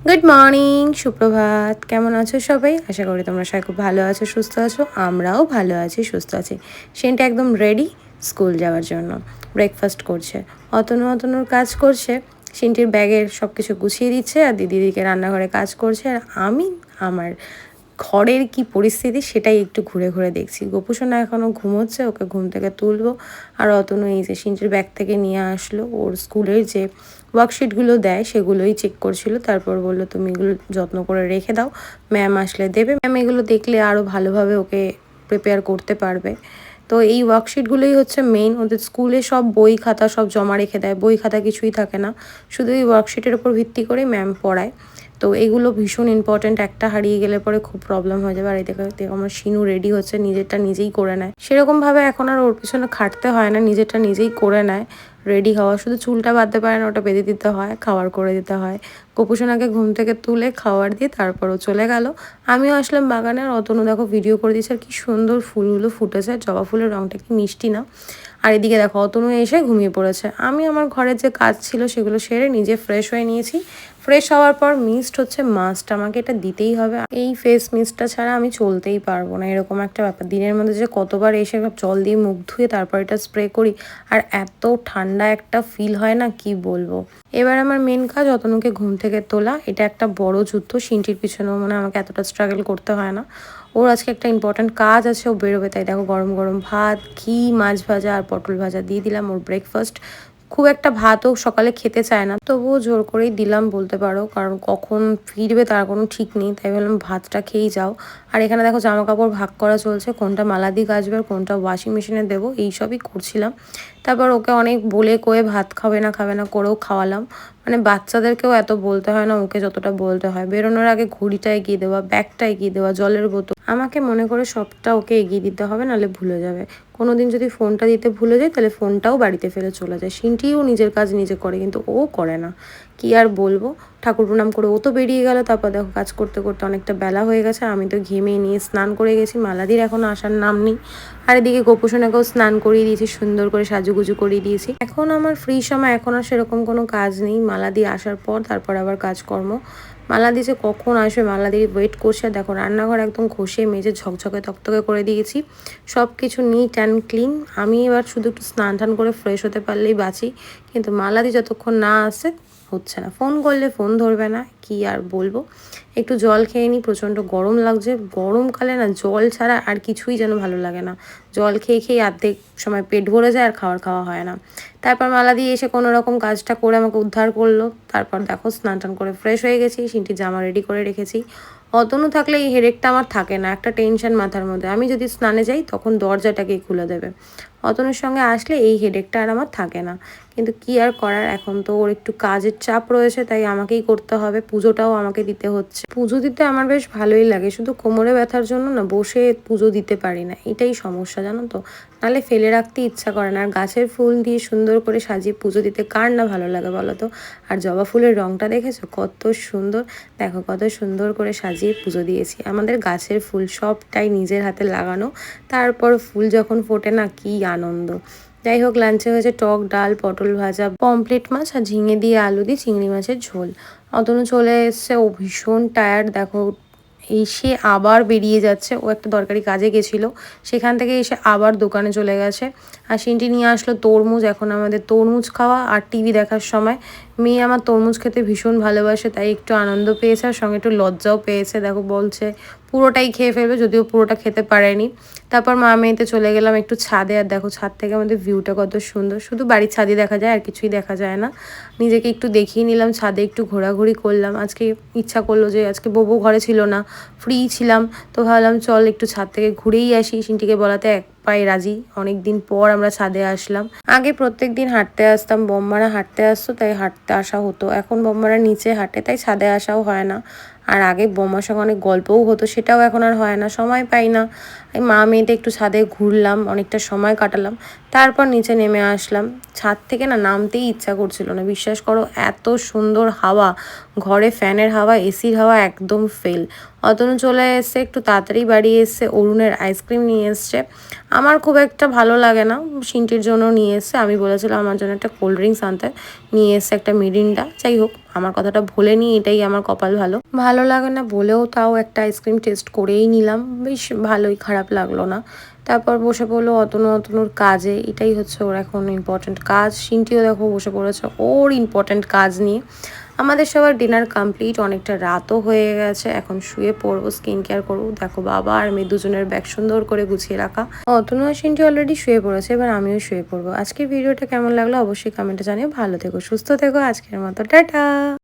Good morning, সুপ্রভাত। কেমন আছো সবাই? আশা করি তোমরা সবাই খুব ভালো আছো, সুস্থ আছো। আমরাও ভালো আছি, সুস্থ আছি। সেন্ট একদম রেডি স্কুল যাওয়ার জন্য। ব্রেকফাস্ট করছে, অতনুর কাজ করছে। সিনটির ব্যাগের সব কিছু গুছিয়ে দিচ্ছে আর দিদিকে রান্নাঘরে কাজ করছে। আর আমি আমার ঘরের কি পরিস্থিতি সেটাই একটু ঘুরে ঘুরে দেখছি। গোপুসোনা এখনও ঘুমোচ্ছে, ওকে ঘুম থেকে তুলবো। আর অতনু এই যে সিনটির ব্যাগ থেকে নিয়ে আসলো ওর স্কুলের যে ওয়ার্কশিটগুলো দেয় সেগুলোই চেক করছিল। তারপর বললো তুমি এগুলো যত্ন করে রেখে দাও, ম্যাম আসলে দেবে। ম্যাম এগুলো দেখলে আরও ভালোভাবে ওকে প্রিপেয়ার করতে পারবে। তো এই ওয়ার্কশিটগুলোই হচ্ছে মেইন। ওদের স্কুলে সব বই খাতা সব জমা রেখে দেয়, বই খাতা কিছুই থাকে না, শুধু এই ওয়ার্কশিটের উপর ভিত্তি করে ম্যাম পড়ায়। তো এগুলো ভীষণ ইম্পর্ট্যান্ট, একটা হারিয়ে গেলে পরে খুব প্রবলেম হয়ে যাবে। আর এই দেখো আমার শিনু রেডি হচ্ছে, নিজেরটা নিজেই করে নেয়। সেরকমভাবে এখন আর ওর পিছনে খাটতে হয় না, নিজেরটা নিজেই করে নেয়। রেডি হওয়া, শুধু চুলটা বাঁধতে পারে না, ওটা বেঁধে দিতে হয়, খাবার করে দিতে হয়। গোপুসোনাকে ঘুম থেকে তুলে খাবার দিয়ে তারপর ও চলে গেল। আমিও আসলাম বাগানে। আর অতনু দেখো ভিডিও করে দিয়েছে, আর কি সুন্দর ফুলগুলো ফুটেছে। জবা ফুলের রঙটা কি মিষ্টি না। আর এদিকে দেখো অতনু এসে ঘুমিয়ে পড়েছে। আমি আমার ঘরের যে কাজ ছিল সেগুলো সেরে নিজে ফ্রেশ হয়ে নিয়েছি। ফ্রেশ হওয়ার পর মিস্ট হচ্ছে মাস্ট, আমাকে এটা দিতেই হবে। এই ফেস মিস্টটা ছাড়া আমি চলতেই পারবো না, এরকম একটা ব্যাপার। দিনের মধ্যে যে কতবার এসে জল দিয়ে মুখ ধুয়ে তারপর এটা স্প্রে করি, আর এত ঠান্ডা একটা ফিল হয় না, কি বলবো। এবার আমার মেন কাজ অতনুকে ঘুম থেকে তোলা। এটা একটা বড় যুদ্ধ, সিনটির পিছনেও মানে আমাকে এতটা স্ট্রাগল করতে হয় না। ওর আজকে একটা ইম্পর্ট্যান্ট কাজ আছে, ও বেরোবে। তাই দেখো গরম গরম ভাত, ঘি, মাছ ভাজা আর পটল ভাজা দিয়ে দিলাম ওর ব্রেকফাস্ট। খুব একটা ভাতও সকালে খেতে চায় না, তবুও জোর করেই দিলাম বলতে পারো, কারণ কখন ফিরবে তার কোনো ঠিক নেই। তাই বললাম ভাতটা খেয়েই যাও। আর এখানে দেখো জামা কাপড় ভাগ করা চলছে, কোনটা মালা দিয়ে কাচবে আর কোনটা ওয়াশিং মেশিনে দেবো, এইসবই করছিলাম। তারপর ওকে অনেক বলে কয়ে ভাত খাবে না করেও খাওয়ালাম। মানে বাচ্চাদেরকেও এত বলতে হয় না, ওকে যতটা বলতে হয়। বেরোনোর আগে ঘড়িটা এগিয়ে দেওয়া, ব্যাগটা এগিয়ে দেওয়া, জলের বোতল, আমাকে মনে করে সবটা ওকে এগিয়ে দিতে হবে, নাহলে ভুলে যাবে। কোনো দিন যদি ফোনটা দিতে ভুলে যায় তাহলে ফোনটাও বাড়িতে ফেলে চলে যায়। সিনটিও নিজের কাজ নিজে করে, কিন্তু ও করে না। কি আর বলবো, ঠাকুর প্রণাম করে ও তো বেরিয়ে গেল। তারপর দেখো কাজ করতে করতে অনেকটা বেলা হয়ে গেছে। আমি তো ঘেমে নিয়ে স্নান করে গেছি, মালাদির এখনও আসার নাম নেই। আর এদিকে গোপুসোনাকেও স্নান করিয়ে দিয়েছি, সুন্দর করে সাজুগুজু করিয়ে দিয়েছি। এখন আমার ফ্রি সময়, এখন আর সেরকম কোনো কাজ নেই। মালাদি আসার পর তারপর আবার কাজকর্ম। মালাদি যে কখন আসবে, মালাদি ওয়েট করছে। দেখো রান্নাঘর একদম ঘষে মেজে ঝকঝকে তকতকে করে দিয়েছি, সব কিছু নিট অ্যান্ড ক্লিন। আমি এবার শুধু একটু স্নান টান করে ফ্রেশ হতে পারলেই বাঁচি, কিন্তু মালাদি যতক্ষণ না আসে হচ্ছে না। ফোন করলে ফোন ধরবে না, কি আর বলবো। একটু জল খেয়ে নিই, প্রচণ্ড গরম লাগছে। গরমকালে না জল ছাড়া আর কিছুই যেন ভালো লাগে না। জল খেয়ে খেয়ে অর্ধেক সময় পেট ভরে যায় আর খাওয়া হয় না। তারপর মালাদি এসে কোনো রকম কাজটা করে আমাকে উদ্ধার করলো। তারপর দেখো স্নান টান করে ফ্রেশ হয়ে গেছি, সিনটির জামা রেডি করে রেখেছি। অতনু থাকলে এই হেডেকটা আমার থাকে না, একটা টেনশন মাথার মধ্যে। আমি যদি স্নানে যাই তখন দরজাটাকে খুলে দেবে। অতনুর সঙ্গে আসলে এই হেডেকটা আর আমার থাকে না। কিন্তু কি আর করার, এখন তো ওর একটু কাজের চাপ রয়েছে, তাই আমাকেই করতে হবে। পুজোটাও আমাকে দিতে হচ্ছে। পুজো দিতে আমার বেশ ভালোই লাগে, শুধু কোমরে ব্যথার জন্য না বসে পুজো দিতে পারি না, এটাই সমস্যা জানো তো। নাহলে ফেলে রাখতে ইচ্ছা করে না। আর গাছের ফুল দিয়ে সুন্দর করে সাজিয়ে পুজো দিতে কার না ভালো লাগে বলো তো। আর জবা ফুলের রঙটা দেখেছো কত সুন্দর, দেখো কত সুন্দর করে সাজিয়ে পুজো দিয়েছি। আমাদের গাছের ফুল সবটাই নিজের হাতে লাগানো, তারপর ফুল যখন ফোটে না কি আনন্দ। যাই হোক, লাঞ্চে হয়েছে টক ডাল, পটল ভাজা, পমপ্লেট মাছ আর ঝিঙে দিয়ে আলু দিয়ে চিংড়ি মাছের ঝোল। অতনু চলে এসছে, ও ভীষণ টায়ার্ড। দেখো এসে আবার বেরিয়ে যাচ্ছে, ও একটা দরকারি কাজে গেছিলো, সেখান থেকে এসে আবার দোকানে চলে গেছে। আর সিনটি নিয়ে আসলো তরমুজ। এখন আমাদের তরমুজ খাওয়া আর টিভি দেখার সময়। মেয়ে আমার তরমুজ খেতে ভীষণ ভালোবাসে, তাই একটু আনন্দ পেয়েছে আর সঙ্গে একটু লজ্জাও পেয়েছে। দেখো বলছে পুরোটাই খেয়ে ফেলবে, যদিও পুরোটা খেতে পারেনি। তারপর মা মেয়েতে চলে গেলাম একটু ছাদে। আর দেখো ছাদ থেকে আমাদের ভিউটা কত সুন্দর, শুধু বাড়ির ছাদই দেখা যায় আর কিছুই দেখা যায় না। নিজেকে একটু দেখিয়ে নিলাম, ছাদে একটু ঘোরাঘুরি করলাম। আজকে ইচ্ছা করলো যে আজকে বউ ঘরে ছিল না, ফ্রি ছিলাম, তো ভাবলাম চল একটু ছাদ থেকে ঘুরেই আসি। সিনটিকে বলাতে এক পায়ে রাজি, অনেক দিন পর আমরা ছাদে আসলাম। আগে প্রত্যেক দিন হাঁটতে আসতাম, বম্মারা হাঁটতে আসতো তাই হাঁটতে আসা হতো। এখন বম্মারা নিচে হাঁটে তাই ছাদে আসাও হয় না। আর আগে বম্মার সঙ্গে অনেক গল্পও হতো, সেটাও এখন আর হয় না, সময় পাই না। এই মা মেয়েতে একটু ছাদে ঘুরলাম, অনেকটা সময় কাটালাম, তারপর নিচে নেমে আসলাম। ছাদ থেকে না নামতেই ইচ্ছা করছিল না, বিশ্বাস করো, এত সুন্দর হাওয়া। ঘরে ফ্যানের হাওয়া, এসির হাওয়া একদম ফেল। অতনু চলে এসছে, একটু তাড়াতাড়ি বাড়ি এসছে, অরুণের আইসক্রিম নিয়ে এসছে। আমার খুব একটা ভালো লাগে না, সিনটির জন্য নিয়ে এসছে। আমি বলেছিলাম আমার জন্য একটা কোল্ড ড্রিঙ্কস আনতে, নিয়ে এসছে একটা মিরিন্ডা। যাই হোক, আমার কথাটা ভোলেনি, এটাই আমার কপাল ভালো। ভালো লাগে না বলেও তাও একটা আইসক্রিম টেস্ট করেই নিলাম, বেশ ভালোই, খারাপ লাগলো না। তারপর বসে পড়লো অতনুর কাজে, এটাই হচ্ছে ওর এখন ইম্পর্ট্যান্ট কাজ। সিনটিও দেখো বসে পড়েছে ওর ইম্পর্ট্যান্ট কাজ নিয়ে। আমাদের সবার ডিনার কমপ্লিট, অনেকটা রাতও হয়ে গেছে, এখন শুয়ে পড়বো, স্কিন কেয়ার করবো। দেখো বাবা আর মেয়ে দুজনের ব্যাগ সুন্দর করে গুছিয়ে রাখা। অতনু আর সিনটি অলরেডি শুয়ে পড়েছে, এবার আমিও শুয়ে পড়বো। আজকের ভিডিওটা কেমন লাগলো অবশ্যই কমেন্টে জানিও। ভালো থেকো, সুস্থ থেকো, আজকের মতো টাটা।